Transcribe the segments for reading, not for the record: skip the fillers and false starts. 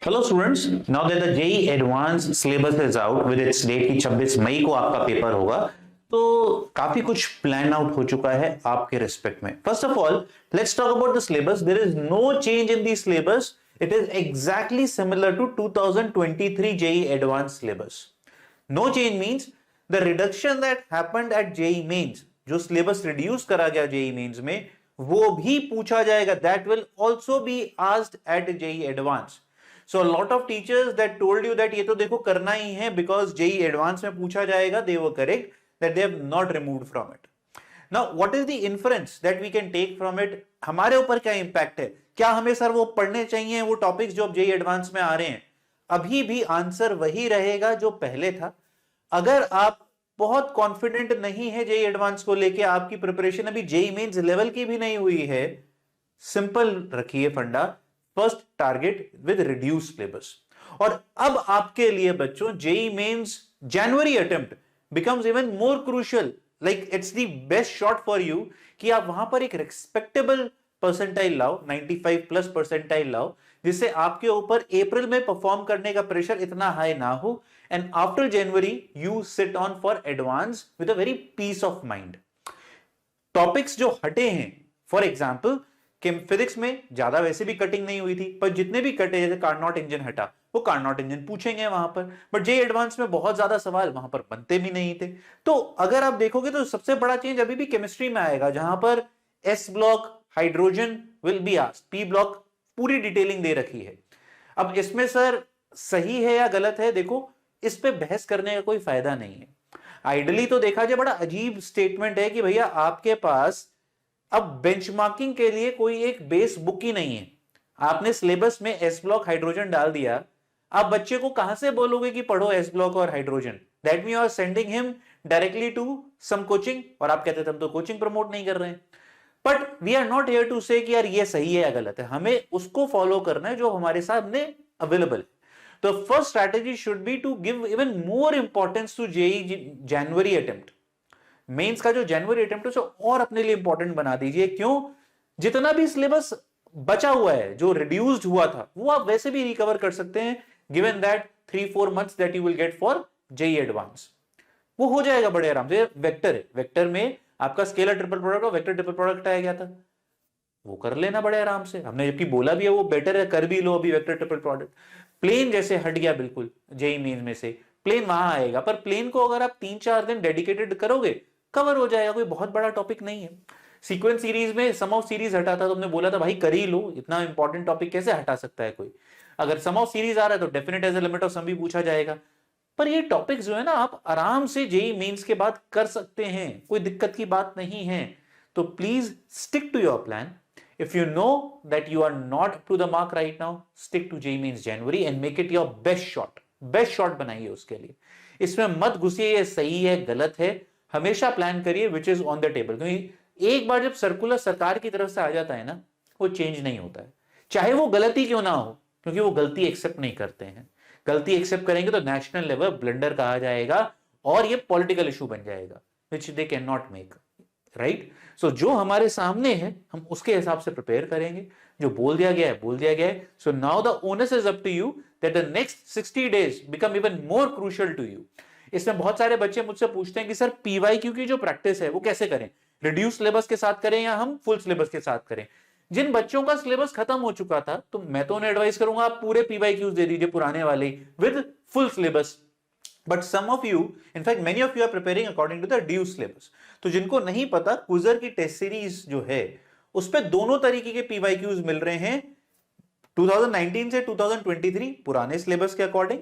Hello students, now that the JEE advance syllabus is out with its date कि 26 मई को आपका paper होगा, तो काफी कुछ प्लान आउट हो चुका है आपके रिस्पेक्ट में। First of all let's talk about the syllabus. There is no change in the syllabus, it is exactly similar to 2023 JEE advance syllabus. No change means the reduction that happened at JEE mains, जो syllabus reduce करा गया JEE mains में, वो भी पूछा जाएगा। That will also be asked at JEE advance. So a lot of teachers that told you that ये तो देखो करना ही है because JEE advanced में पूछा जाएगा, they were correct that they have not removed from it. Now what is the inference that we can take from it? हमारे ऊपर क्या impact है? क्या हमें सर वो पढ़ने चाहिए वो टॉपिक्स जो अब JEE advanced में आ रहे हैं? अभी भी आंसर वही रहेगा जो पहले था। अगर आप बहुत कॉन्फिडेंट नहीं है JEE advanced को लेके, आपकी प्रिपरेशन अभी JEE मेंस लेवल की भी नहीं हुई है, सिंपल रखिए फंडा, first target with reduce syllabus. और अब आपके लिए बच्चों JEE mains January attempt becomes even more crucial, like it's the best shot for you कि आप वहां पर एक रिस्पेक्टेबल परसेंटाइल लाओ, 95 प्लस परसेंटाइल लाओ, जिससे आपके ऊपर अप्रैल में परफॉर्म करने का प्रेशर इतना हाई ना हो, and after January you sit on for advance with a very peace of mind. Topics जो हटे हैं, फॉर एग्जाम्पल कि फिजिक्स में ज्यादा वैसे भी कटिंग नहीं हुई थी, पर जितने भी कटे, जैसे कार्नोट इंजन हटा, वो कार्नोट इंजन पूछेंगे वहां पर, बट जेईई एडवांस में बहुत ज्यादा सवाल वहां पर बनते भी नहीं थे। तो अगर आप देखोगे तो सबसे बड़ा चेंज अभी भी केमिस्ट्री में आएगा, जहां पर S block hydrogen will be asked, P block पूरी डिटेलिंग दे रखी है। अब इसमें सर सही है या गलत है, देखो इस पे बहस करने का कोई फायदा नहीं है। आइडली तो देखा जाए बड़ा अजीब स्टेटमेंट है कि भैया आपके पास अब बेंचमार्किंग के लिए कोई एक बेस बुक ही नहीं है। आपने सिलेबस में एस ब्लॉक हाइड्रोजन डाल दिया, आप बच्चे को कहां से बोलोगे कि पढ़ो एस ब्लॉक और hydrogen? That mean you are sending him directly to some coaching, और आप कहते थे हम तो कोचिंग प्रमोट नहीं कर रहे हैं। But we are not here to say कि यार ये सही है या गलत है, हमें उसको फॉलो करना है जो हमारे सामने अवेलेबल है। तो first strategy should be to give even more importance to JEE January attempt. Mains का जो जनवरी अटेम्प्ट है उसे और अपने लिए इंपॉर्टेंट बना दीजिए। क्यों? जितना भी सिलेबस बचा हुआ है, जो रिड्यूस्ड हुआ था, वो आप वैसे भी रिकवर कर सकते हैं, given that 3-4 months that you will get for JEE advance. वो हो जाएगा बड़े आराम से। वेक्टर है, वेक्टर में आपका स्केलर ट्रिपल प्रोडक्ट और वेक्टर ट्रिपल प्रोडक्ट आ गया था, वो कर लेना बड़े आराम से। हमने जबकि बोला भी है वो बेटर है, कर भी लो अभी वेक्टर ट्रिपल प्रोडक्ट। प्लेन जैसे हट गया बिल्कुल जेईई मेंस में से, प्लेन वहां आएगा, पर प्लेन को अगर आप 3-4 दिन डेडिकेटेड करोगे कवर हो जाएगा, कोई बहुत बड़ा टॉपिक नहीं है। सीक्वेंस सीरीज में सम ऑफ सीरीज हटा था, तुमने बोला था भाई कर ही लो, इतना इंपॉर्टेंट टॉपिक कैसे हटा सकता है कोई? अगर सम ऑफ सीरीज आ रहा है तो definite as a limit of some भी पूछा जाएगा। पर ये टॉपिक जो है ना, आप आराम से जेईई मेंस के बाद कर सकते हैं, कोई दिक्कत की बात नहीं है। तो please stick to your plan. If you know that you are not up to the mark right now, stick to JEE mains January and make it your best shot. Best shot बनाइए उसके लिए, इसमें मत घुसिए ये सही है गलत है, हमेशा प्लान करिए which is on the table. क्योंकि एक बार जब सर्कुलर सरकार की तरफ से आ जाता है ना, वो चेंज नहीं होता है, चाहे वो गलती क्यों ना हो, क्योंकि वो गलती एक्सेप्ट नहीं करते हैं। गलती एक्सेप्ट करेंगे तो नेशनल लेवल ब्लंडर कहा जाएगा और ये पॉलिटिकल इशू बन जाएगा, which they can not make, right? So जो हमारे सामने है हम उसके हिसाब से प्रिपेयर करेंगे, जो बोल दिया गया है बोल दिया गया है। So now the onus is up to you that the next 60 days become even more crucial to you. इसमें बहुत सारे बच्चे मुझसे पूछते हैं कि सर पीवाईक्यू की जो प्रैक्टिस है वो कैसे करें, रिड्यूस सिलेबस के साथ करें या हम फुल सिलेबस के साथ करें? जिन बच्चों का सिलेबस खत्म हो चुका था, तो मैं तो उन्हें एडवाइस करूंगा आप पूरे पीवाईक्यूज दे दीजिए पुराने वाले with full syllabus. But some of you, in fact many of you are preparing according to the reduced syllabus. तो जिनको नहीं पता, क्विजर की टेस्ट सीरीज जो है उस पर दोनों तरीके के पीवाईक्यूज मिल रहे हैं, 2019 से 2023 पुराने सिलेबस के अकॉर्डिंग,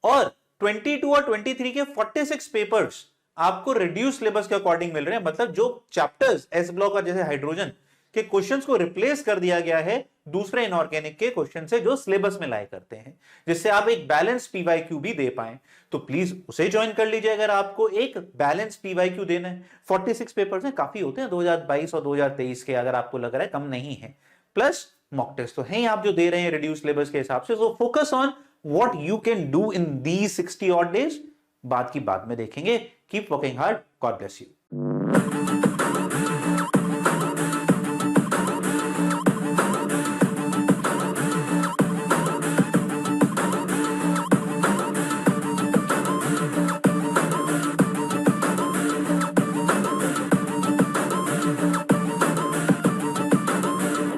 और 22 और 23 के 46 पेपर्स आपको रिड्यूस सिलेबस के अकॉर्डिंग मिल रहे हैं। मतलब जो चैप्टर्स एस ब्लॉक और जैसे हाइड्रोजन के क्वेश्चंस को रिप्लेस कर दिया गया है दूसरे इनऑर्गेनिक के क्वेश्चन से जो सिलेबस में लाए करते हैं, जिससे आप एक बैलेंस पीवाईक्यू भी दे पाए। तो प्लीज उसे ज्वाइन कर लीजिए अगर आपको एक बैलेंस पीवाईक्यू देना है। 46 पेपर्स हैं, काफी होते हैं 2022 और 2023 के, अगर आपको लग रहा है कम नहीं है, प्लस मॉक टेस्ट तो है आप जो दे रहे हैं रिड्यूस सिलेबस के हिसाब से। So focus on what you can do in these 60 odd days, बात की बाद में देखेंगे। Keep working hard. God bless you.